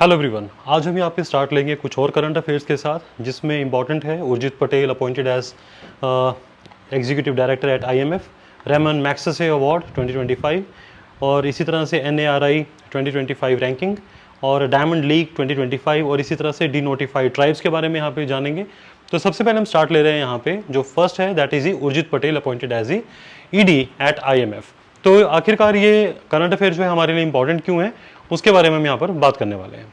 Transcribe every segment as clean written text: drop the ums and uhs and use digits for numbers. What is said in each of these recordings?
Hello everyone, आज हम यहाँ पे स्टार्ट लेंगे कुछ और करंट अफेयर्स के साथ, जिसमें इंपॉर्टेंट है Urjit Patel appointed as executive director at IMF, Ramon Magsaysay award 2025 और इसी तरह से एनएआरआई 2025 रैंकिंग और डायमंड लीग 2025 और इसी तरह से डीनोटिफाइड ट्राइब्स के बारे में यहाँ पे जानेंगे। तो सबसे पहले हम स्टार्ट ले रहे हैं यहाँ पे, जो फर्स्ट है that is Urjit Patel appointed as ED at IMF. तो आखिरकार ये करंट अफेयर्स जो है हमारे लिए इंपॉर्टेंट क्यों है, उसके बारे में हम यहाँ पर बात करने वाले हैं।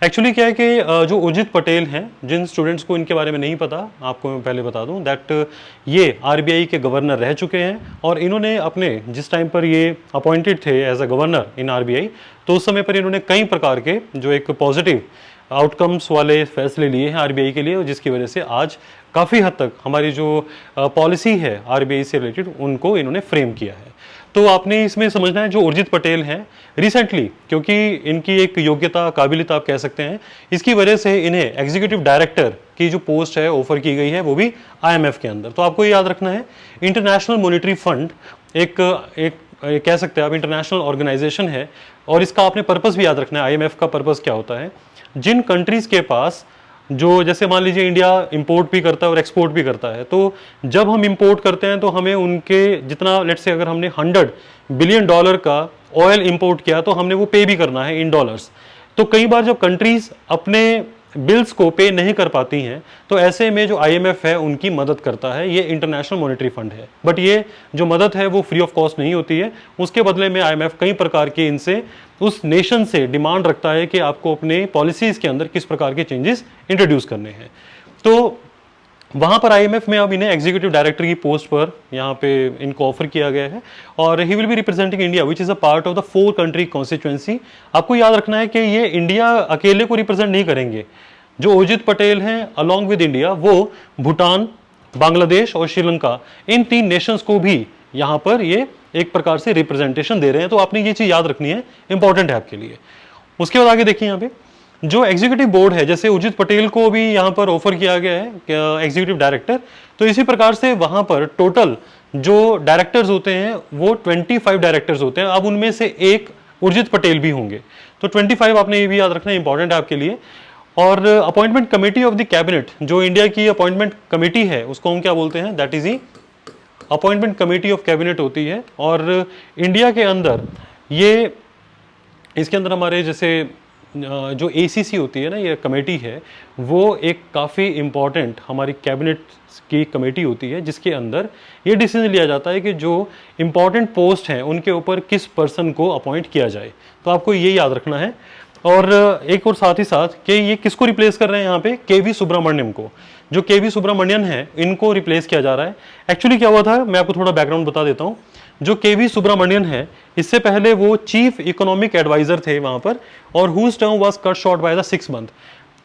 एक्चुअली क्या है कि जो उर्जित पटेल हैं, जिन स्टूडेंट्स को इनके बारे में नहीं पता, आपको मैं पहले बता दूं दैट ये आरबीआई के गवर्नर रह चुके हैं और इन्होंने अपने जिस टाइम पर ये अपॉइंटेड थे as a governor in RBI, तो उस समय पर इन्होंने कई प्रकार के जो एक पॉजिटिव आउटकम्स वाले फैसले लिए हैं आरबीआई के लिए, जिसकी वजह से आज काफ़ी हद तक हमारी जो पॉलिसी है आरबीआई से रिलेटेड उनको इन्होंने फ्रेम किया है। तो आपने इसमें समझना है जो उर्जित पटेल हैं रिसेंटली, क्योंकि इनकी एक योग्यता काबिलियत आप कह सकते हैं, इसकी वजह से इन्हें एग्जीक्यूटिव डायरेक्टर की जो पोस्ट है ऑफर की गई है, वो भी आईएमएफ के अंदर। तो आपको ये याद रखना है, इंटरनेशनल मॉनेटरी फंड एक कह सकते हैं आप इंटरनेशनल ऑर्गेनाइजेशन है, और इसका आपने पर्पस भी याद रखना है। आईएमएफ का पर्पस क्या होता है, जिन कंट्रीज के पास जो जैसे मान लीजिए इंडिया इंपोर्ट भी करता है और एक्सपोर्ट भी करता है, तो जब हम इंपोर्ट करते हैं तो हमें उनके जितना लेट्स से अगर हमने $100 बिलियन का ऑयल इंपोर्ट किया तो हमने वो पे भी करना है इन डॉलर्स। तो कई बार जब कंट्रीज अपने बिल्स को पे नहीं कर पाती हैं, तो ऐसे में जो आईएमएफ है उनकी मदद करता है, ये इंटरनेशनल मॉनेटरी फंड है। बट ये जो मदद है वो फ्री ऑफ कॉस्ट नहीं होती है, उसके बदले में आईएमएफ कई प्रकार के इनसे उस नेशन से डिमांड रखता है कि आपको अपने पॉलिसीज के अंदर किस प्रकार के चेंजेस इंट्रोड्यूस करने हैं। तो वहां पर आईएमएफ में अब इन्हें एग्जीक्यूटिव डायरेक्टर की पोस्ट पर यहाँ पे इनको ऑफर किया गया है और he will be representing India which is a part of the 4 country constituency. आपको याद रखना है कि ये इंडिया अकेले को रिप्रेजेंट नहीं करेंगे। जो उर्जित पटेल हैं अलॉन्ग विद इंडिया, वो भूटान, बांग्लादेश और श्रीलंका, इन 3 नेशंस को भी यहाँ पर ये एक प्रकार से रिप्रेजेंटेशन दे रहे हैं। तो आपने ये चीज याद रखनी है, इंपॉर्टेंट है आपके लिए। उसके बाद आगे देखिए, यहाँ पे जो एग्जीक्यूटिव बोर्ड है, जैसे उर्जित पटेल को भी यहाँ पर ऑफर किया गया है एग्जीक्यूटिव डायरेक्टर, तो इसी प्रकार से वहां पर टोटल जो डायरेक्टर्स होते हैं वो 25 डायरेक्टर्स होते हैं। अब उनमें से एक उर्जित पटेल भी होंगे, तो 25 आपने ये भी याद रखना, इंपॉर्टेंट है आपके लिए। और appointment committee of the cabinet, जो इंडिया की अपॉइंटमेंट कमेटी है उसको हम क्या बोलते हैं, that is he appointment committee of cabinet होती है। और इंडिया के अंदर ये इसके अंदर हमारे जैसे जो एसीसी होती है ना, ये कमेटी है, वो एक काफ़ी इम्पॉर्टेंट हमारी कैबिनेट की कमेटी होती है, जिसके अंदर ये डिसीजन लिया जाता है कि जो इम्पॉर्टेंट पोस्ट हैं उनके ऊपर किस पर्सन को अपॉइंट किया जाए। तो आपको ये याद रखना है। और एक और साथ ही साथ कि ये किसको रिप्लेस कर रहे हैं यहाँ पे, केवी सुब्रमण्यम को। जो केवी सुब्रमण्यन है इनको रिप्लेस किया जा रहा है। एक्चुअली क्या हुआ था, मैं आपको थोड़ा बैकग्राउंड बता देता हूँ। जो केवी सुब्रमण्यन है, इससे पहले वो चीफ इकोनॉमिक एडवाइजर थे वहां पर, और whose term was cut short by the 6 month.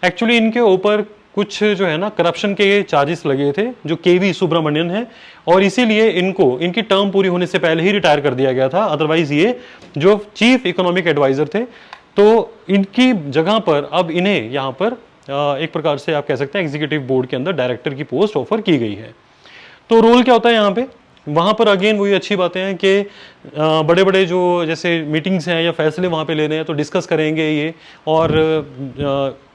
Actually इनके ऊपर कुछ जो है ना करप्शन के चार्जेस लगे थे, जो केवी सुब्रमण्यन है, और इसीलिए इनको इनकी टर्म पूरी होने से पहले ही रिटायर कर दिया गया था। अदरवाइज ये जो चीफ इकोनॉमिक एडवाइजर थे, तो इनकी जगह पर अब इन्हें यहाँ पर एक प्रकार से आप कह सकते हैं एग्जीक्यूटिव बोर्ड के अंदर डायरेक्टर की पोस्ट ऑफर की गई है। तो रोल क्या होता है यहाँ पे, वहाँ पर अगेन वही अच्छी बातें हैं कि बड़े बड़े जो जैसे मीटिंग्स हैं या फैसले वहाँ पे ले रहे हैं तो डिस्कस करेंगे ये, और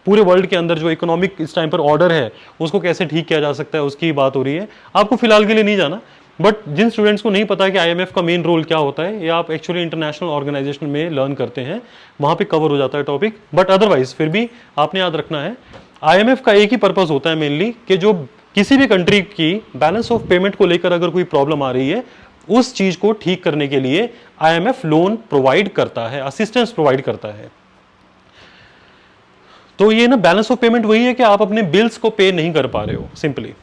पूरे वर्ल्ड के अंदर जो इकोनॉमिक इस टाइम पर ऑर्डर है उसको कैसे ठीक किया जा सकता है उसकी बात हो रही है। आपको फिलहाल के लिए नहीं जाना, बट जिन स्टूडेंट्स को नहीं पता कि आईएमएफ का मेन रोल क्या होता है, ये आप एक्चुअली इंटरनेशनल ऑर्गेनाइजेशन में लर्न करते हैं, वहाँ पे कवर हो जाता है टॉपिक। बट अदरवाइज फिर भी आपने याद रखना है, आईएमएफ का एक ही पर्पज होता है मेनली, कि जो किसी भी कंट्री की बैलेंस ऑफ पेमेंट को लेकर अगर कोई प्रॉब्लम आ रही है, उस चीज को ठीक करने के लिए आईएमएफ लोन प्रोवाइड करता है, असिस्टेंस प्रोवाइड करता है। तो ये ना बैलेंस ऑफ पेमेंट वही है कि आप अपने बिल्स को पे नहीं कर पा रहे हो सिंपली।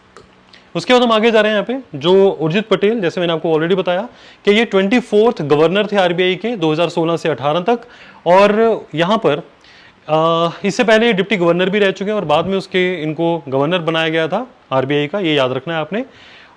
उसके बाद हम आगे जा रहे हैं यहाँ पे, जो उर्जित पटेल, जैसे मैंने आपको ऑलरेडी बताया कि ये 24th गवर्नर थे आरबीआई के 2016 से 18 तक, और यहाँ पर इससे पहले डिप्टी गवर्नर भी रह चुके हैं और बाद में उसके इनको गवर्नर बनाया गया था आरबीआई का, ये याद रखना है आपने।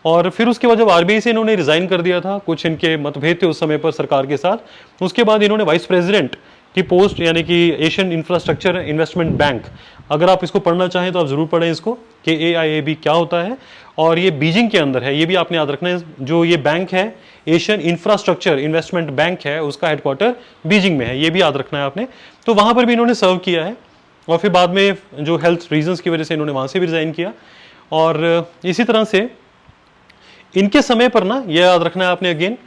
और फिर उसके बाद जब आरबीआई से इन्होंने रिजाइन कर दिया था, कुछ इनके मतभेद थे उस समय पर सरकार के साथ, उसके बाद इन्होंने वाइस प्रेसिडेंट की पोस्ट, यानी कि एशियन इंफ्रास्ट्रक्चर इन्वेस्टमेंट बैंक, अगर आप इसको पढ़ना चाहें तो आप ज़रूर पढ़ें इसको कि AIAB क्या होता है। और ये बीजिंग के अंदर है, ये भी आपने याद रखना है। जो ये बैंक है एशियन इंफ्रास्ट्रक्चर इन्वेस्टमेंट बैंक है, उसका हेडक्वार्टर बीजिंग में है, ये भी याद रखना है आपने। तो वहाँ पर भी इन्होंने सर्व किया है और फिर बाद में जो हेल्थ रीजंस की वजह से इन्होंने वहाँ से भी रिज़ाइन किया। और इसी तरह से इनके समय पर ना, ये याद रखना है आपने अगेन,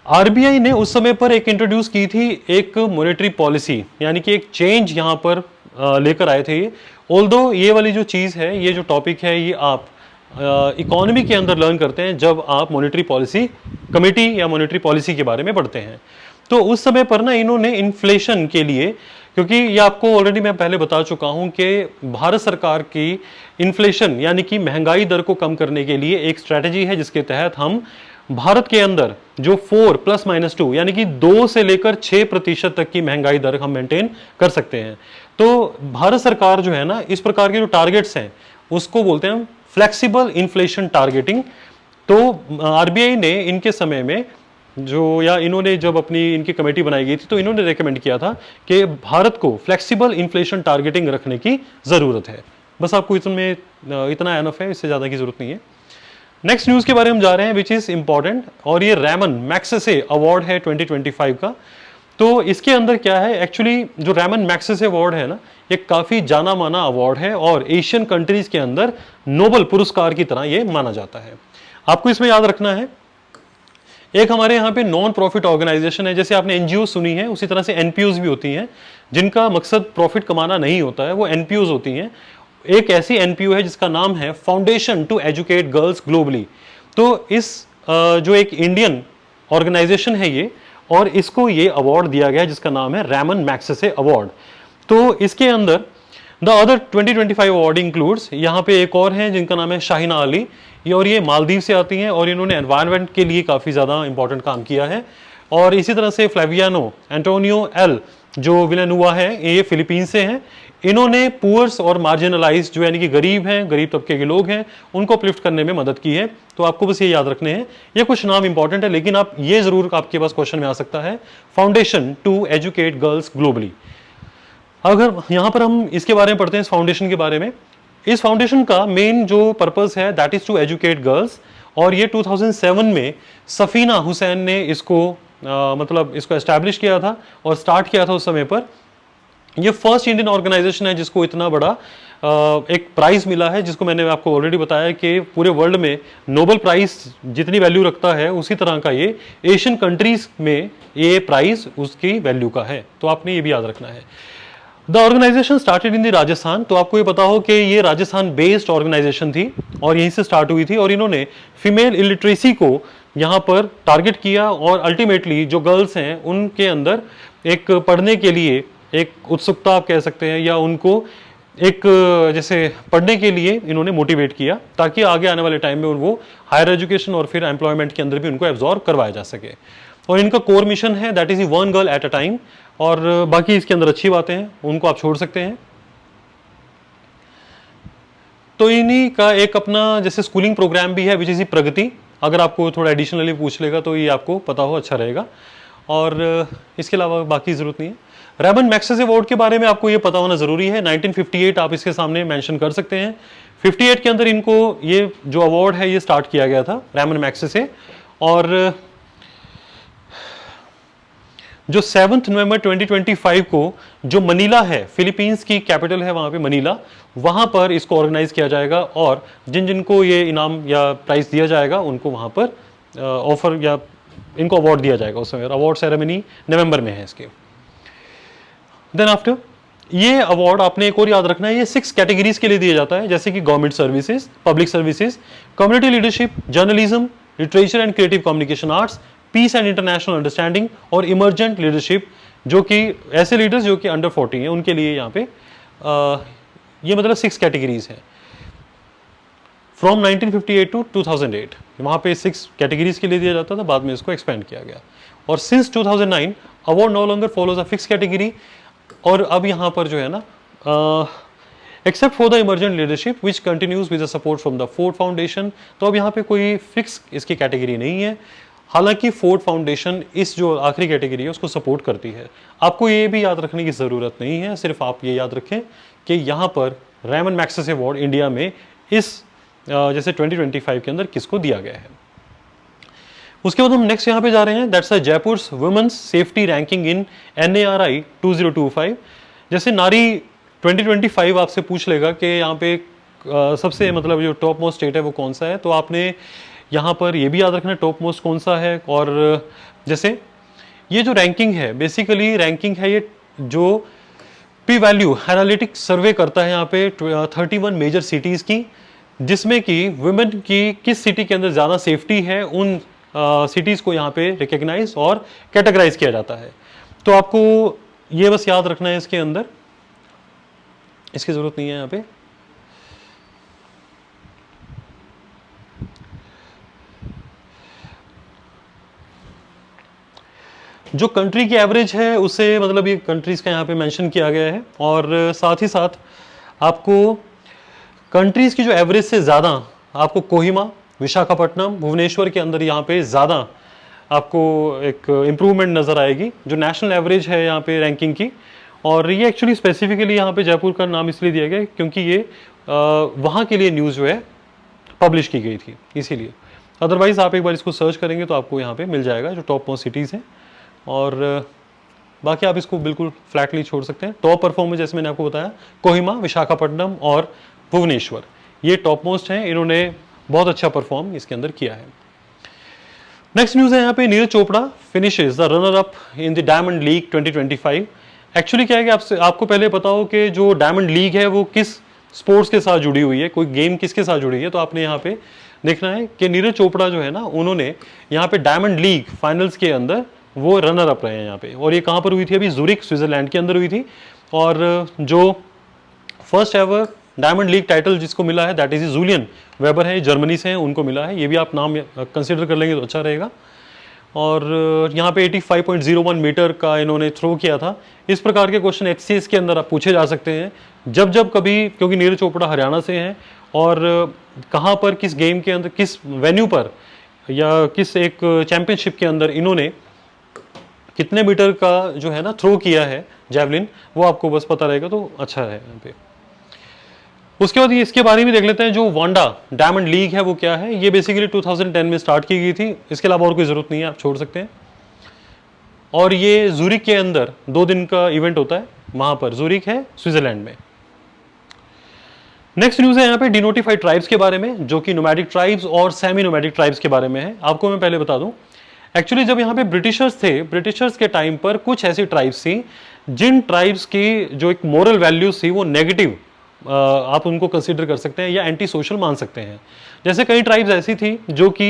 RBI ने उस समय पर एक इंट्रोड्यूस की थी एक मॉनेटरी पॉलिसी, यानी कि एक चेंज यहाँ पर लेकर आए थे ये। ऑल्दो ये वाली जो चीज़ है, ये जो टॉपिक है, ये आप इकोनॉमी के अंदर लर्न करते हैं जब आप मॉनेटरी पॉलिसी कमेटी या मॉनेटरी पॉलिसी के बारे में पढ़ते हैं। तो उस समय पर ना इन्होंने इन्फ्लेशन के लिए, क्योंकि ये आपको ऑलरेडी मैं पहले बता चुका हूं कि भारत सरकार की इन्फ्लेशन यानी कि महंगाई दर को कम करने के लिए एक स्ट्रैटेजी है, जिसके तहत हम भारत के अंदर जो 4 + -2 यानी कि 2 से लेकर 6% तक की महंगाई दर हम मेंटेन कर सकते हैं। तो भारत सरकार जो है ना, इस प्रकार के जो टारगेट्स हैं उसको बोलते हैं फ्लेक्सिबल इन्फ्लेशन टारगेटिंग। तो RBI ने इनके समय में जो, या इन्होंने जब अपनी इनकी कमेटी बनाई गई थी तो इन्होंने रेकमेंड किया था कि भारत को फ्लेक्सिबल इन्फ्लेशन टारगेटिंग रखने की ज़रूरत है। बस आपको इसमें इतना एनफ है, इससे ज़्यादा की ज़रूरत नहीं है। नेक्स्ट न्यूज़ के बारे में हम जा रहे हैं विच इज़ इंपॉर्टेंट, और ये रैमन मैग्सेसे अवार्ड है 2025 का। तो इसके अंदर क्या है, एक्चुअली जो रैमन मैग्सेसे अवार्ड है ना, ये काफ़ी जाना माना अवार्ड है और एशियन कंट्रीज़ के अंदर नोबल पुरस्कार की तरह ये माना जाता है। आपको इसमें याद रखना है, एक हमारे यहाँ पे नॉन प्रॉफिट ऑर्गेनाइजेशन है, जैसे आपने NGO सुनी है, उसी तरह से NPOs भी होती हैं जिनका मकसद प्रॉफिट कमाना नहीं होता है, वो NPOs होती हैं। एक ऐसी NPO है जिसका नाम है foundation to educate girls globally. तो इस जो एक इंडियन ऑर्गेनाइजेशन है ये, और इसको ये अवार्ड दिया गया है जिसका नाम है रैमन मैग्सेसे अवार्ड। तो इसके अंदर द अदर 2025 अवार्ड इंक्लूड्स, यहाँ पे एक और हैं जिनका नाम है शाहिना अली, ये और ये मालदीव से आती हैं और इन्होंने एनवायरनमेंट के लिए काफ़ी ज़्यादा इंपॉर्टेंट काम किया है। और इसी तरह से फ्लेवियानो एंटोनियो एल जो विलेनुआ है, ये फिलीपीन से हैं। इन्होंने पुअर्स और मार्जिनलाइज जो यानी कि गरीब हैं, गरीब तबके के लोग हैं, उनको अपलिफ्ट करने में मदद की है। तो आपको बस ये याद रखने हैं, ये कुछ नाम इंपॉर्टेंट है, लेकिन आप ये ज़रूर आपके पास क्वेश्चन में आ सकता है, foundation to educate girls globally. अगर यहाँ पर हम इसके बारे में पढ़ते हैं, इस फाउंडेशन के बारे में, इस फाउंडेशन का मेन जो पर्पस है that is to educate girls. और ये 2007 में सफीना हुसैन ने इसको मतलब इसको एस्टैब्लिश किया था और स्टार्ट किया था उस समय पर। ये फर्स्ट इंडियन ऑर्गेनाइजेशन है जिसको इतना बड़ा एक प्राइज मिला है, जिसको मैंने आपको ऑलरेडी बताया कि पूरे वर्ल्ड में नोबेल प्राइज जितनी वैल्यू रखता है उसी तरह का ये एशियन कंट्रीज में ये प्राइज उसकी वैल्यू का है। तो आपने ये भी याद रखना है। The organisation started in the Rajasthan. तो आपको ये पता हो कि ये राजस्थान बेस्ड ऑर्गेनाइजेशन थी और यहीं से स्टार्ट हुई थी, और इन्होंने फीमेल इलिटरेसी को यहाँ पर टारगेट किया और अल्टीमेटली जो गर्ल्स हैं उनके अंदर एक पढ़ने के लिए एक उत्सुकता आप कह सकते हैं, या उनको एक जैसे पढ़ने के लिए इन्होंने मोटिवेट किया ताकि आगे आने वाले टाइम में वो हायर एजुकेशन और फिर एम्प्लॉयमेंट के अंदर भी उनको एब्जॉर्ब करवाया जा सके। और इनका कोर मिशन है that is one girl at a time. और बाकी इसके अंदर अच्छी बातें हैं, उनको आप छोड़ सकते हैं। तो इन्हीं का एक अपना जैसे स्कूलिंग प्रोग्राम भी है विच इज प्रगति। अगर आपको थोड़ा एडिशनली पूछ लेगा तो ये आपको पता हो, अच्छा रहेगा। और इसके अलावा बाकी जरूरत नहीं है। रैमन मैग्सेसे अवार्ड के बारे में आपको ये पता होना जरूरी है। 1958 आप इसके सामने मेंशन कर सकते हैं। 58 के अंदर इनको ये जो अवार्ड है ये स्टार्ट किया गया था रैमन मैग्सेसे। और जो 7 नवंबर 2025 को जो मनीला है, फिलीपींस की कैपिटल है वहाँ पे मनीला, वहाँ पर इसको ऑर्गेनाइज किया जाएगा और जिन जिनको ये इनाम या प्राइज दिया जाएगा उनको वहाँ पर ऑफर या इनको अवार्ड दिया जाएगा। उस समय अवार्ड सेरेमनी नवंबर में है इसके। देन आफ्टर ये अवार्ड आपने एक और याद रखना है, ये 6 कैटेगरीज के लिए दिया जाता है, जैसे कि government services, public services, community leadership, journalism, literature and creative communication arts, peace and international understanding और इमर्जेंट लीडरशिप, जो कि ऐसे लीडर्स जो कि अंडर 40 हैं उनके लिए यहाँ पे ये मतलब 6 कैटेगरीज हैं। फ्रॉम 1958 टू 2008 वहाँ पे 6 कैटेगरीज के लिए दिया जाता था, बाद में इसको एक्सपेंड किया गया। और since 2009 award no longer follows a fix category. और अब यहाँ पर जो है ना except for the emergent leadership which continues with the support from the Ford Foundation. तो अब यहाँ पे कोई फिक्स इसकी कैटेगरी नहीं है। हालांकि फोर्ड फाउंडेशन इस जो आखिरी कैटेगरी है उसको सपोर्ट करती है। आपको ये भी याद रखने की ज़रूरत नहीं है, सिर्फ आप ये याद रखें कि यहाँ पर रेमन मैग्सेसे अवार्ड इंडिया में इस जैसे 2025 के अंदर किसको दिया गया है। उसके बाद हम नेक्स्ट यहाँ पे जा रहे हैं, that's a Jaipur women's safety ranking in NARI 2025। जैसे नारी 2025 आपसे पूछ लेगा कि यहाँ पे सबसे मतलब जो टॉप मोस्ट स्टेट है वो कौन सा है, तो आपने यहाँ पर ये भी याद रखना टॉप मोस्ट कौन सा है। और जैसे ये जो रैंकिंग है, बेसिकली रैंकिंग है ये जो पी वैल्यू एनालिटिक्स सर्वे करता है यहाँ पे 31 मेजर सिटीज़ की, जिसमें कि वुमेन की किस सिटी के अंदर ज़्यादा सेफ्टी है उन सिटीज़ को यहाँ पे रिकग्नाइज और कैटेगराइज किया जाता है। तो आपको ये बस याद रखना है, इसके अंदर इसकी ज़रूरत नहीं है यहाँ पे। जो कंट्री की एवरेज है उसे मतलब ये कंट्रीज़ का यहाँ पे मेंशन किया गया है, और साथ ही साथ आपको कंट्रीज़ की जो एवरेज से ज़्यादा आपको कोहिमा, विशाखापट्टनम, भुवनेश्वर के अंदर यहाँ पे ज़्यादा आपको एक इम्प्रूवमेंट नज़र आएगी जो नेशनल एवरेज है यहाँ पे रैंकिंग की। और ये एक्चुअली स्पेसिफिकली यहाँ पे जयपुर का नाम इसलिए दिया गया क्योंकि ये वहाँ के लिए न्यूज़ जो है पब्लिश की गई थी, इसीलिए। अदरवाइज़ आप एक बार इसको सर्च करेंगे तो आपको यहाँ पे मिल जाएगा जो टॉप मोस्ट सिटीज़ हैं, और बाकी आप इसको बिल्कुल फ्लैटली छोड़ सकते हैं। टॉप परफॉर्मर जैसे मैंने आपको बताया कोहिमा, विशाखापट्टनम और भुवनेश्वर, ये टॉप मोस्ट हैं, इन्होंने बहुत अच्छा परफॉर्म इसके अंदर किया है। नेक्स्ट न्यूज़ है यहाँ पे, Neeraj Chopra finishes the runner up in the diamond league 2025। Actually क्या है कि आपको पहले पता हो कि जो डायमंड लीग है वो किस स्पोर्ट्स के साथ जुड़ी हुई है, कोई गेम किसके साथ जुड़ी है, तो आपने यहाँ पे देखना है कि नीरज चोपड़ा जो है ना, उन्होंने यहाँ पे डायमंड लीग फाइनल्स के अंदर वो रनर अप रहे हैं यहाँ पे। और ये कहाँ पर हुई थी, अभी ज़ूरिक स्विट्जरलैंड के अंदर हुई थी। और जो first ever diamond league title जिसको मिला है दैट इज जूलियन वेबर है, जर्मनी से हैं, उनको मिला है। ये भी आप नाम कंसिडर कर लेंगे तो अच्छा रहेगा। और यहाँ पे 85.01 मीटर का इन्होंने थ्रो किया था। इस प्रकार के क्वेश्चन HCS के अंदर आप पूछे जा सकते हैं जब जब कभी, क्योंकि नीरज चोपड़ा हरियाणा से हैं, और कहाँ पर किस गेम के अंदर किस वेन्यू पर या किस एक चैंपियनशिप के अंदर इन्होंने कितने मीटर का जो है ना थ्रो किया है जैवलिन, वो आपको बस पता रहेगा तो अच्छा है यहाँ पे। उसके बाद ये इसके बारे में देख लेते हैं, जो वांडा डायमंड लीग है वो क्या है। ये बेसिकली 2010 में स्टार्ट की गई थी, इसके अलावा और कोई ज़रूरत नहीं है, आप छोड़ सकते हैं। और ये जूरिक के अंदर 2 दिन का इवेंट होता है, वहाँ पर जूरिक है स्विट्जरलैंड में। नेक्स्ट न्यूज़ है यहाँ पे डिनोटिफाइड ट्राइब्स के बारे में, जो कि नोमैडिक ट्राइब्स और सेमी नोमैडिक ट्राइब्स के बारे में है। आपको मैं पहले बता दूं, एक्चुअली जब यहाँ पे ब्रिटिशर्स थे, ब्रिटिशर्स के टाइम पर कुछ ऐसी ट्राइब्स थी जिन ट्राइब्स की जो एक मोरल वैल्यूज थी वो नेगेटिव आप उनको कंसीडर कर सकते हैं या एंटी सोशल मान सकते हैं। जैसे कई ट्राइब्स ऐसी थी जो कि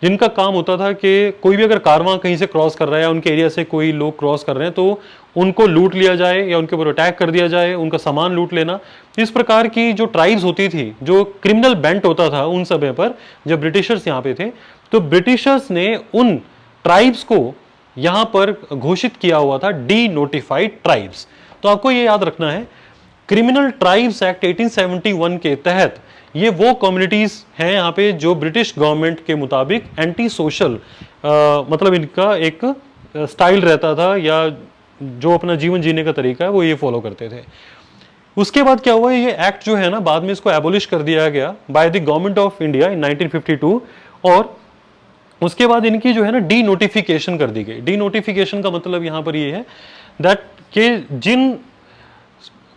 जिनका काम होता था कि कोई भी अगर कारवां कहीं से क्रॉस कर रहा है, उनके एरिया से कोई लोग क्रॉस कर रहे हैं तो उनको लूट लिया जाए या उनके ऊपर अटैक कर दिया जाए, उनका सामान लूट लेना। इस प्रकार की जो ट्राइब्स होती थी, जो क्रिमिनल बेंट होता था उन समय पर जब ब्रिटिशर्स यहाँ पे थे, तो ब्रिटिशर्स ने उन ट्राइब्स को यहाँ पर घोषित किया हुआ था डी नोटिफाइड ट्राइब्स। तो आपको ये याद रखना है, क्रिमिनल ट्राइब्स एक्ट 1871 के तहत ये वो कम्युनिटीज हैं यहाँ पे जो ब्रिटिश गवर्नमेंट के मुताबिक एंटी सोशल मतलब इनका एक स्टाइल रहता था या जो अपना जीवन जीने का तरीका है वो ये फॉलो करते थे। उसके बाद क्या हुआ, ये एक्ट जो है ना बाद में इसको एबोलिश कर दिया गया by the government of India in 1952, और उसके बाद इनकी जो है ना डी नोटिफिकेशन कर दी गई। डी नोटिफिकेशन का मतलब यहाँ पर ये है दैट के जिन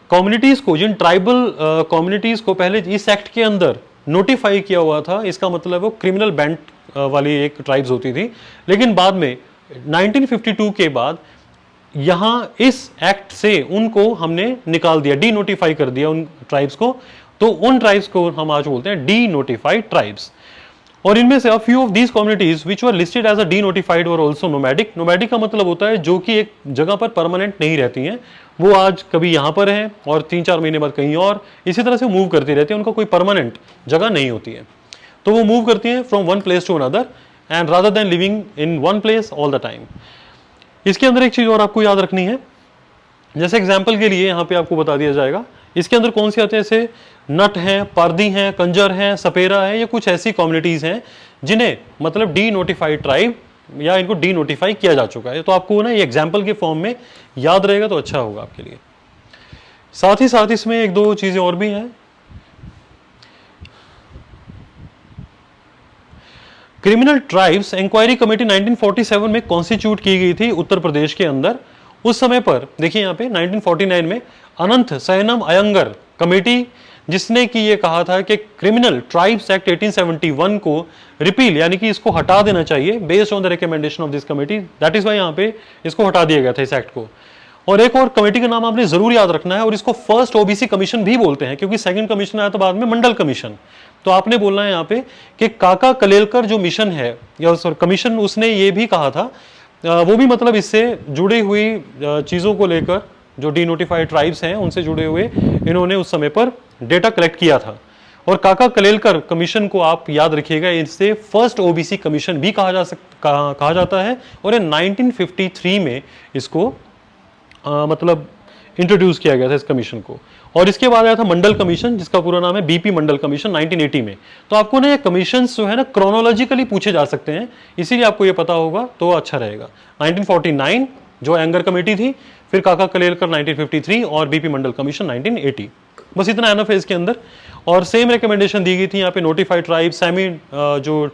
कम्युनिटीज को, जिन ट्राइबल कम्युनिटीज को पहले इस एक्ट के अंदर नोटिफाई किया हुआ था, इसका मतलब वो क्रिमिनल बेंट वाली एक ट्राइब्स होती थी, लेकिन बाद में 1952 के बाद यहाँ इस एक्ट से उनको हमने निकाल दिया, डी नोटिफाई कर दिया उन ट्राइब्स को। तो उन ट्राइब्स को हम आज बोलते हैं डी नोटिफाइड ट्राइब्स। और इनमें से a few of these communities which were listed as a denotified were also nomadic. Nomadic का मतलब होता है जो कि एक जगह पर परमानेंट नहीं रहती हैं, वो आज कभी यहाँ पर हैं और 3-4 महीने बाद कहीं और, इसी तरह से मूव करती रहती है, उनका कोई परमानेंट जगह नहीं होती है। तो वो मूव करती हैं from one place to another and rather than living in one place all the time. इसके अंदर एक चीज और आपको याद रखनी है, जैसे एग्जाम्पल के लिए यहाँ पे आपको बता दिया जाएगा, इसके अंदर कौन सी आते हैं, जैसे नट हैं, पारदी हैं, कंजर हैं, सपेरा है, ये कुछ ऐसी कम्युनिटीज हैं जिन्हें मतलब डी नोटिफाइड ट्राइब या इनको डी नोटिफाई किया जा चुका है। तो आपको ना ये एग्जाम्पल के फॉर्म में याद रहेगा तो अच्छा होगा आपके लिए। साथ ही साथ इसमें एक दो चीजें और भी हैं। क्रिमिनल ट्राइब्स इंक्वायरी कमेटी 1947 में कॉन्स्टिट्यूट की गई थी उत्तर प्रदेश के अंदर। उस समय पर देखिए यहाँ पे 1949 में अनंत सयनम अयंगर कमेटी, जिसने कि ये कहा था कि क्रिमिनल ट्राइब्स एक्ट 1871 को रिपील यानी कि इसको हटा देना चाहिए based on the recommendation of this committee. That is why यहाँ पे इसको हटा दिया गया था इस एक्ट को। और एक और कमेटी का नाम आपने जरूर याद रखना है, और इसको फर्स्ट ओबीसी कमीशन भी बोलते हैं, क्योंकि सेकंड कमीशन आया था बाद में मंडल कमीशन। तो आपने बोलना है यहाँ पे कि काका कलेलकर जो मिशन है या कमीशन, उसने ये भी कहा था, वो भी मतलब इससे जुड़ी हुई चीजों को लेकर जो डीनोटिफाइड ट्राइब्स हैं उनसे जुड़े हुए इन्होंने उस समय पर डेटा कलेक्ट किया था। और काका कलेलकर कमीशन को आप याद रखिएगा, इससे फर्स्ट ओबीसी कमीशन भी कहा जाता है। और ये 1953 में इसको मतलब इंट्रोड्यूस किया गया था इस कमीशन को। और इसके बाद आया था मंडल कमीशन, जिसका पूरा नाम है बीपी मंडल कमीशन 1980 में। तो आपको ना ये कमीशंस जो है ना क्रोनोलॉजिकली पूछे जा सकते हैं, इसीलिए आपको ये पता होगा तो अच्छा रहेगा। 1949 जो एंगर कमेटी थी, फिर काका कलेलकर 1953 और बीपी मंडल कमीशन 1980। बस इतना है ना फेज के अंदर। और सेम रिकमेंडेशन दी गई थी यहाँ पे नोटिफाइड ट्राइब्स, सेमी जो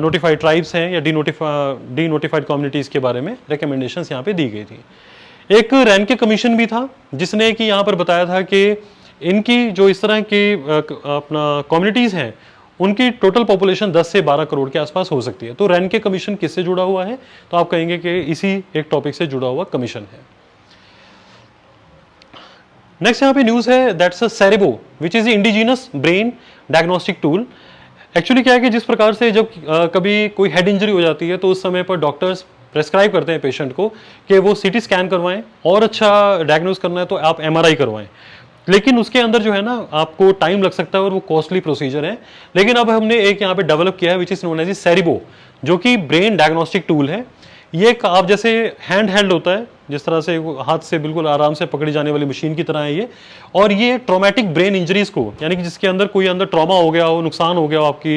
नोटिफाइड ट्राइब्स हैं या डी नोटिफाइड कम्युनिटीज के बारे में रिकमेंडेशंस यहाँ पे दी गई थी। एक रैनके कमीशन भी था, जिसने कि यहाँ पर बताया था कि इनकी जो इस तरह की अपना कम्युनिटीज हैं उनकी टोटल पॉपुलेशन 10 से 12 करोड़ के आसपास हो सकती है। तो रैनके कमीशन किससे जुड़ा हुआ है, तो आप कहेंगे कि इसी एक टॉपिक से जुड़ा हुआ कमीशन है। नेक्स्ट यहाँ पे न्यूज है, that's a Cerebo which is indigenous brain diagnostic tool. Actually क्या है कि जिस प्रकार से जब कभी कोई हेड इंजरी हो जाती है तो उस समय पर डॉक्टर्स प्रेस्क्राइब करते हैं पेशेंट को कि वो सीटी स्कैन करवाएं, और अच्छा डायग्नोस करना है तो आप एमआरआई करवाएं। लेकिन उसके अंदर जो है ना आपको टाइम लग सकता है और वो कॉस्टली प्रोसीजर है। लेकिन अब हमने एक यहाँ पे डेवलप किया है विच इज नोन एज सेरेबो, जो कि ब्रेन डायग्नोस्टिक टूल है। ये आप जैसे हैंड हेल्ड होता है, जिस तरह से हाथ से बिल्कुल आराम से पकड़ी जाने वाली मशीन की तरह है ये। और ये ट्रॉमेटिक ब्रेन इंजरीज को, यानी कि जिसके अंदर कोई अंदर ट्रॉमा हो गया हो, नुकसान हो गया हो आपकी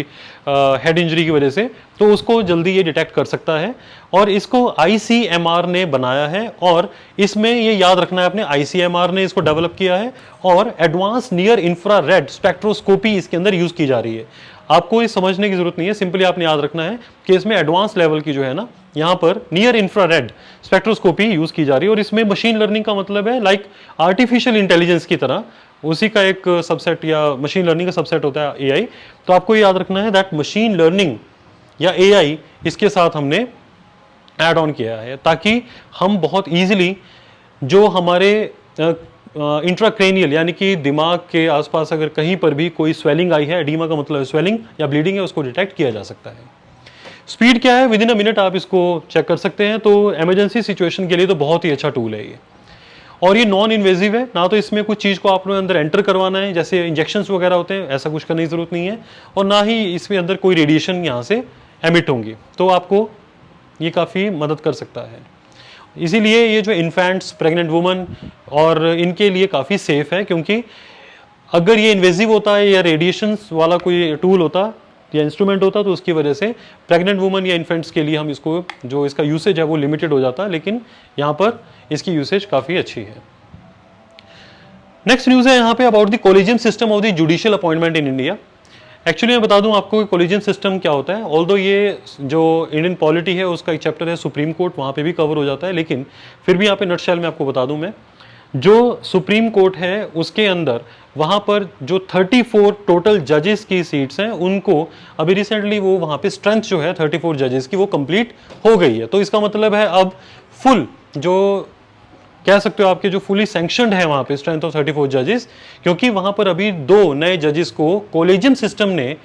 हेड इंजरी की वजह से, तो उसको जल्दी ये डिटेक्ट कर सकता है। और इसको आईसीएमआर ने बनाया है, और इसमें ये याद रखना है अपने, आईसीएमआर ने इसको डेवलप किया है, और एडवांस नियर इंफ्रारेड स्पेक्ट्रोस्कोपी इसके अंदर यूज की जा रही है। आपको ये समझने की जरूरत नहीं है, सिंपली आपने याद रखना है कि इसमें एडवांस लेवल की जो है ना यहाँ पर नियर इंफ्रारेड स्पेक्ट्रोस्कोपी यूज की जा रही है। और इसमें मशीन लर्निंग का मतलब है लाइक आर्टिफिशियल इंटेलिजेंस की तरह, उसी का एक सबसेट या मशीन लर्निंग का सबसेट होता है एआई। तो आपको याद रखना है दैट मशीन लर्निंग या एआई इसके साथ हमने ऐड ऑन किया है, ताकि हम बहुत इजीली जो हमारे इंट्राक्रेनियल यानी कि दिमाग के आसपास अगर कहीं पर भी कोई स्वेलिंग आई है, एडीमा का मतलब स्वेलिंग या ब्लीडिंग है, उसको डिटेक्ट किया जा सकता है। स्पीड क्या है, विद इन अ मिनट आप इसको चेक कर सकते हैं। तो इमरजेंसी सिचुएशन के लिए तो बहुत ही अच्छा टूल है ये। और ये नॉन इन्वेजिव है, ना तो इसमें कुछ चीज़ को आपने अंदर एंटर करवाना है जैसे इंजेक्शंस वगैरह होते हैं, ऐसा कुछ करने की जरूरत नहीं है। और ना ही इसमें अंदर कोई रेडिएशन यहाँ से एमिट होंगी, तो आपको ये काफ़ी मदद कर सकता है। इसीलिए ये जो इन्फेंट्स, प्रेग्नेंट वुमन और इनके लिए काफ़ी सेफ है, क्योंकि अगर ये इन्वेजिव होता है या रेडिएशन वाला कोई टूल होता या इंस्ट्रूमेंट होता तो उसकी वजह से प्रेग्नेंट वुमन या इन्फेंट्स के लिए हम इसको जो इसका यूसेज है वो लिमिटेड हो जाता है, लेकिन यहाँ पर इसकी यूसेज काफ़ी अच्छी है। नेक्स्ट न्यूज़ है यहाँ पे about the collegium system of the judicial appointment in India. Actually मैं बता दूं आपको कि कॉलेजियम सिस्टम क्या होता है। ऑल्दो ये जो इंडियन पॉलिटी है उसका एक चैप्टर है सुप्रीम कोर्ट, वहाँ पे भी कवर हो जाता है, लेकिन फिर भी यहाँ पे नटशेल में आपको बता दूं मैं, जो सुप्रीम कोर्ट है उसके अंदर वहाँ पर जो 34 टोटल जजेस की सीट्स हैं उनको अभी रिसेंटली वो वहाँ पे स्ट्रेंथ जो है 34 जजेस की वो कंप्लीट हो गई है। तो इसका मतलब है अब फुल जो कह सकते हो आपके जो फुली सैंक्शनड है वहाँ पे स्ट्रेंथ ऑफ 34 जजेस, क्योंकि वहाँ पर अभी 2 नए जजेस को कॉलेजियम सिस्टम ने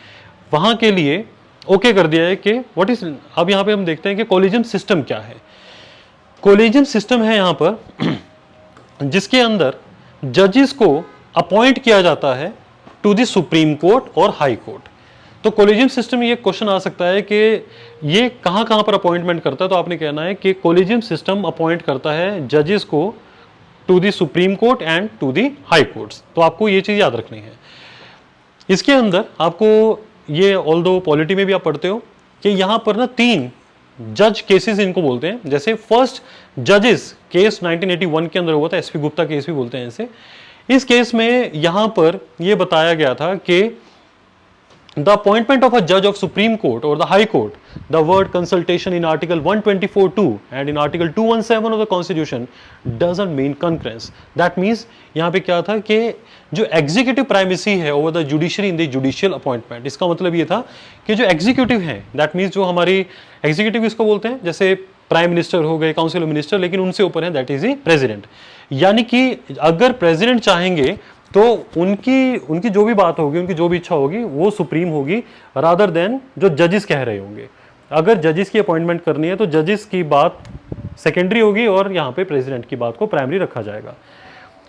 वहाँ के लिए ओके कर दिया है कि व्हाट इज। अब यहाँ पे हम देखते हैं कि कॉलेजियम सिस्टम क्या है। कॉलेजियम सिस्टम है यहाँ पर जिसके अंदर जजेस को अपॉइंट किया जाता है टू द सुप्रीम कोर्ट और हाई कोर्ट। तो कॉलेजियम सिस्टम ये क्वेश्चन आ सकता है कि ये कहाँ कहाँ पर अपॉइंटमेंट करता है, तो आपने कहना है कि कॉलेजियम सिस्टम अपॉइंट करता है जजेस को to the Supreme Court and to the high courts. तो आपको ये चीज़ याद रखनी है। इसके अंदर आपको ये ऑल्दो पॉलिटी में भी आप पढ़ते हो कि यहाँ पर ना 3 जज केसेस इनको बोलते हैं। जैसे फर्स्ट जजेस केस 1981 के अंदर हुआ था, एसपी गुप्ता केस भी बोलते हैं इसे। इस केस में यहां पर यह बताया गया था कि द अपॉइंटमेंट ऑफ अ जज ऑफ सुप्रीम कोर्ट और the high court, the word consultation in article 124(2) and in article 217 of the constitution doesn't mean concurrence. That means यहां पे क्या था कि जो एग्जीक्यूटिव प्राइमेसी है over the judiciary in the judicial appointment, इसका मतलब ये था कि जो एग्जीक्यूटिव है, दैट मीन्स जो हमारी एग्जीक्यूटिव इसको बोलते हैं, जैसे प्राइम मिनिस्टर हो गए, काउंसिल ऑफ मिनिस्टर, लेकिन उनसे ऊपर है दैट इज ए प्रेसिडेंट। यानी कि अगर प्रेसिडेंट चाहेंगे तो उनकी जो भी बात होगी, उनकी जो भी इच्छा होगी वो सुप्रीम होगी रादर देन जो जजेस कह रहे होंगे। अगर जजेस की अपॉइंटमेंट करनी है तो जजेस की बात सेकेंडरी होगी और यहाँ पे प्रेसिडेंट की बात को प्राइमरी रखा जाएगा।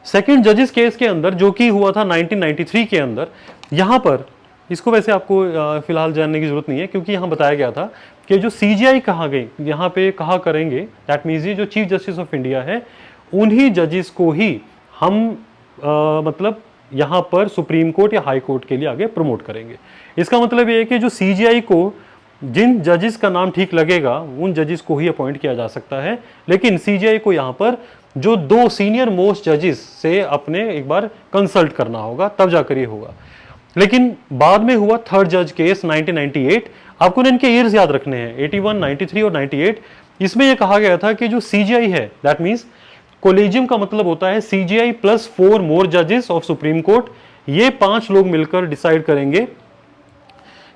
सेकंड जजेस केस के अंदर जो कि हुआ था 1993 के अंदर, यहाँ पर इसको वैसे आपको फिलहाल जानने की जरूरत नहीं है, क्योंकि यहाँ बताया गया था कि जो CJI कहा गई यहाँ पे कहा करेंगे, दैट मीन्स जो चीफ जस्टिस ऑफ इंडिया है उन्हीं जजेस को ही हम मतलब यहाँ पर सुप्रीम कोर्ट या हाई कोर्ट के लिए आगे प्रमोट करेंगे। इसका मतलब ये है कि जो CJI को जिन जजेस का नाम ठीक लगेगा उन जजेस को ही अपॉइंट किया जा सकता है, लेकिन CJI को यहाँ पर जो 2 सीनियर मोस्ट जजेस से अपने एक बार कंसल्ट करना होगा, तब जाकर ये होगा। लेकिन बाद में हुआ थर्ड जज केस 1998। आपको इनके ईयर्स याद रखने हैं, 81, 93 और 98। इसमें यह कहा गया था कि जो CJI है, दैट मीन्स कोलेजियम का मतलब होता है CJI प्लस 4 मोर जजेस ऑफ सुप्रीम कोर्ट। ये 5 लोग मिलकर डिसाइड करेंगे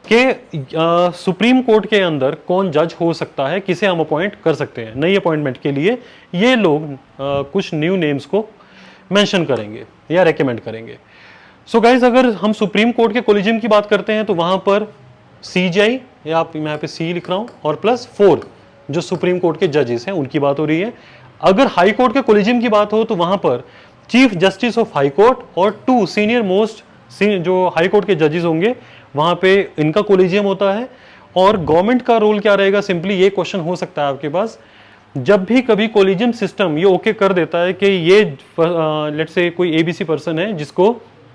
कि सुप्रीम कोर्ट के अंदर कौन जज हो सकता है, किसे हम अपॉइंट कर सकते हैं। नई अपॉइंटमेंट के लिए ये लोग कुछ न्यू नेम्स को मेंशन करेंगे या रेकमेंड करेंगे। सो गाइज, अगर हम सुप्रीम कोर्ट के कोलेजियम की बात करते हैं तो वहां पर CJI, या आप यहाँ पे C लिख रहा हूं, और प्लस 4 जो सुप्रीम कोर्ट के जजेस हैं उनकी बात हो रही है। अगर हाई कोर्ट के कोलेजियम की बात हो तो वहां पर chief justice of high court और 2 सीनियर मोस्ट जो हाई कोर्ट के जजेस होंगे, वहां पे इनका कोलेजियम होता है। और गवर्नमेंट का रोल क्या रहेगा, सिंपली ये क्वेश्चन हो सकता है आपके पास, जब भी कभी कोलेजियम सिस्टम ये ओके कर देता है कि ये लेट्स से कोई ABC पर्सन है जिसको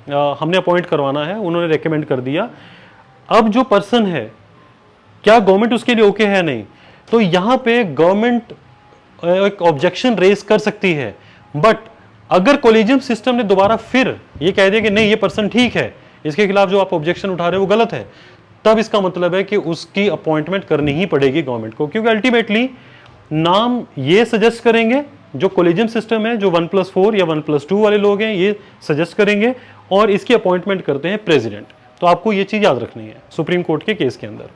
हमने अपॉइंट करवाना है, उन्होंने रेकमेंड कर दिया, अब जो पर्सन है क्या गवर्नमेंट उसके लिए ओके है, नहीं, तो यहां पे गवर्नमेंट एक ऑब्जेक्शन रेज कर सकती है। बट अगर कोलेजियम सिस्टम ने दोबारा फिर ये कह दिया कि नहीं ये पर्सन ठीक है, इसके खिलाफ जो आप ऑब्जेक्शन उठा रहे हो वो गलत है, तब इसका मतलब है कि उसकी अपॉइंटमेंट करनी ही पड़ेगी गवर्नमेंट को, क्योंकि अल्टीमेटली नाम ये सजेस्ट करेंगे, जो कोलेजियम सिस्टम है, जो 1+4 या 1+2 वाले लोग हैं, ये सजेस्ट करेंगे और इसकी अपॉइंटमेंट करते हैं प्रेसिडेंट। तो आपको ये चीज याद रखनी है सुप्रीम कोर्ट के केस के अंदर।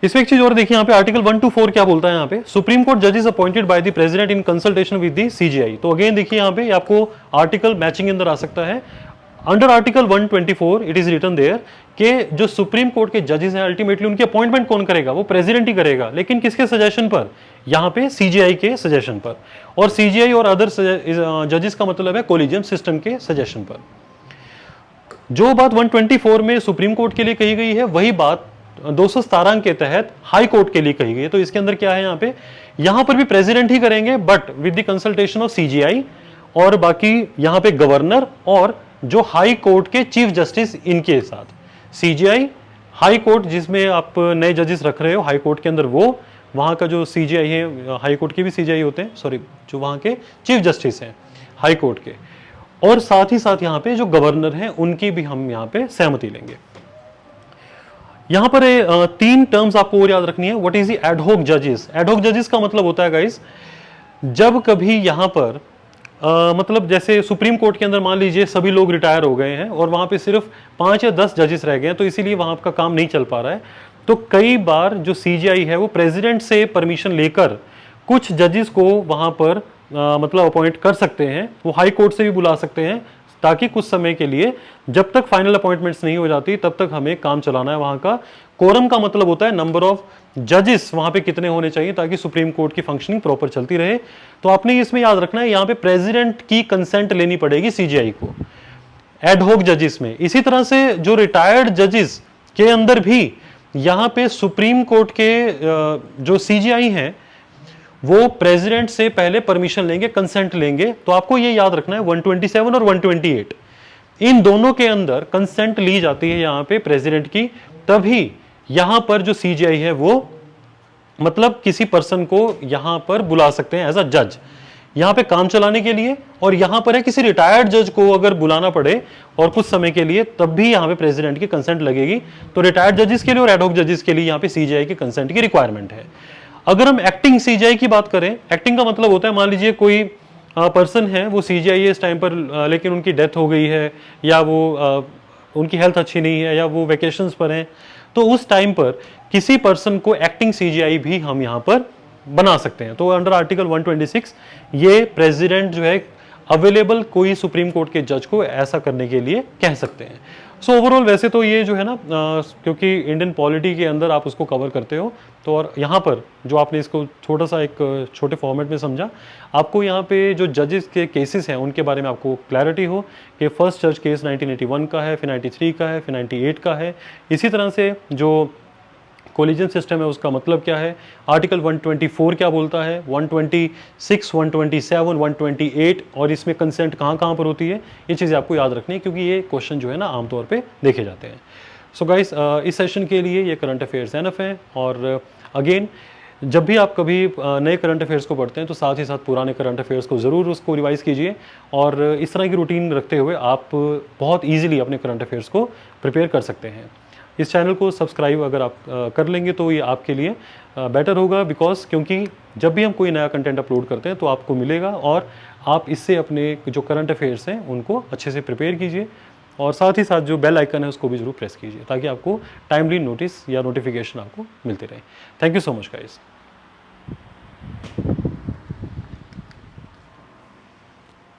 इसमें एक चीज और देखिए, यहाँ पे आर्टिकल 124 क्या बोलता है, यहाँ पे सुप्रीम कोर्ट जजेस appointed by the president in consultation with the CJI। तो अगेन देखिए यहाँ पे आपको आर्टिकल मैचिंग अंदर आ सकता है। Under article 124 it is written there कि जो सुप्रीम कोर्ट के जजेस हैं अल्टीमेटली उनकी अपॉइंटमेंट कौन करेगा, वो प्रेसिडेंट ही करेगा, लेकिन किसके सजेशन पर, यहाँ पे CJI के सजेशन पर। और CJI और अदर जजेस का मतलब है कोलिजियम सिस्टम के सजेशन पर। जो बात 124 में सुप्रीम कोर्ट के लिए कही गई है वही बात 217 के तहत हाई कोर्ट के लिए कही गई है। तो इसके अंदर क्या है, यहाँ पर भी प्रेसिडेंट ही करेंगे but with the consultation of CJI, और बाकी यहाँ पे गवर्नर और जो हाई कोर्ट के चीफ जस्टिस इनके साथ। CJI हाई कोर्ट जिसमें आप नए जजेस रख रहे हो हाई कोर्ट के अंदर, वो वहाँ का जो CJI है, हाई कोर्ट के भी CJI होते हैं, सॉरी, जो वहाँ के चीफ जस्टिस हैं हाई कोर्ट के, और साथ ही साथ यहाँ पे जो गवर्नर हैं उनकी भी हम यहाँ पे सहमति लेंगे। यहाँ पर 3 टर्म्स आपको और याद रखनी है। व्हाट इज द एडहॉक जजेस। एडहॉक जजेस का मतलब होता है गाइस, जब कभी यहाँ पर मतलब जैसे सुप्रीम कोर्ट के अंदर मान लीजिए सभी लोग रिटायर हो गए हैं और वहां पे सिर्फ 5 या 10 जजेस रह गए हैं, तो इसीलिए वहां का काम नहीं चल पा रहा है, तो कई बार जो CJI है वो प्रेसिडेंट से परमिशन लेकर कुछ जजेस को वहां पर मतलब अपॉइंट कर सकते हैं। वो हाई कोर्ट से भी बुला सकते हैं, ताकि कुछ समय के लिए जब तक फाइनल अपॉइंटमेंट्स नहीं हो जाती तब तक हमें काम चलाना है। वहां का कोरम का मतलब होता है नंबर ऑफ जजेस वहां पे कितने होने चाहिए ताकि सुप्रीम कोर्ट की फंक्शनिंग प्रॉपर चलती रहे। तो आपने इसमें याद रखना है, यहाँ पे प्रेसिडेंट की कंसेंट लेनी पड़ेगी CJI को एडहॉक जजेस में। इसी तरह से जो रिटायर्ड जजेस के अंदर भी यहाँ पे सुप्रीम कोर्ट के जो CJI हैं वो प्रेसिडेंट से पहले परमिशन लेंगे, कंसेंट लेंगे। तो आपको ये याद रखना है 127 और 128 इन दोनों के अंदर कंसेंट ली जाती है यहाँ पे प्रेसिडेंट की, तभी यहाँ पर जो CJI है वो मतलब किसी पर्सन को यहां पर बुला सकते हैं एज अ जज, यहां पे काम चलाने के लिए। और यहां पर है किसी रिटायर्ड जज को अगर बुलाना पड़े और कुछ समय के लिए, तब भी यहां पे प्रेसिडेंट की कंसेंट लगेगी। तो रिटायर्ड जजेस के लिए और एडहॉक जजेस के लिए यहां पे सीजीआई की कंसेंट की रिक्वायरमेंट है। अगर हम एक्टिंग सीजीआई की बात करें, एक्टिंग का मतलब होता है मान लीजिए कोई पर्सन है वो सीजीआई है इस टाइम पर, लेकिन उनकी डेथ हो गई है, या वो उनकी हेल्थ अच्छी नहीं है, या वो वेकेशंस पर हैं, तो उस टाइम पर किसी पर्सन को एक्टिंग सीजीआई भी हम यहां पर बना सकते हैं। तो अंडर आर्टिकल 126 ये प्रेसिडेंट जो है अवेलेबल कोई सुप्रीम कोर्ट के जज को ऐसा करने के लिए कह सकते हैं। सो ओवरऑल वैसे तो ये जो है ना, क्योंकि इंडियन पॉलिटी के अंदर आप उसको कवर करते हो, तो और यहाँ पर जो आपने इसको थोड़ा सा एक छोटे फॉर्मेट में समझा, आपको यहाँ पे जो जजेस के केसेस हैं उनके बारे में आपको क्लैरिटी हो कि फर्स्ट जज केस 1981 का है, फिर 93 का है, फिर 98 का है। इसी तरह से जो कोलिजन सिस्टम है उसका मतलब क्या है, आर्टिकल 124 क्या बोलता है, 126, 127, 128, और इसमें कंसेंट कहाँ कहाँ पर होती है, ये चीज़ें आपको याद रखनी है, क्योंकि ये क्वेश्चन जो है ना आमतौर पे देखे जाते हैं। सो गाइस, इस सेशन के लिए ये करंट अफेयर्स एनफ है। और अगेन जब भी आप कभी नए करंट अफेयर्स को पढ़ते हैं तो साथ ही साथ पुराने करंट अफेयर्स को ज़रूर उसको रिवाइज़ कीजिए, और इस तरह की रूटीन रखते हुए आप बहुत ईजिली अपने करंट अफेयर्स को प्रिपेयर कर सकते हैं। इस चैनल को सब्सक्राइब अगर आप कर लेंगे तो ये आपके लिए बेटर होगा, बिकॉज क्योंकि जब भी हम कोई नया कंटेंट अपलोड करते हैं तो आपको मिलेगा, और आप इससे अपने जो करंट अफेयर्स हैं उनको अच्छे से प्रिपेयर कीजिए। और साथ ही साथ जो बेल आइकन है उसको भी जरूर प्रेस कीजिए, ताकि आपको टाइमली नोटिस या नोटिफिकेशन आपको मिलते रहे। Thank you so much guys.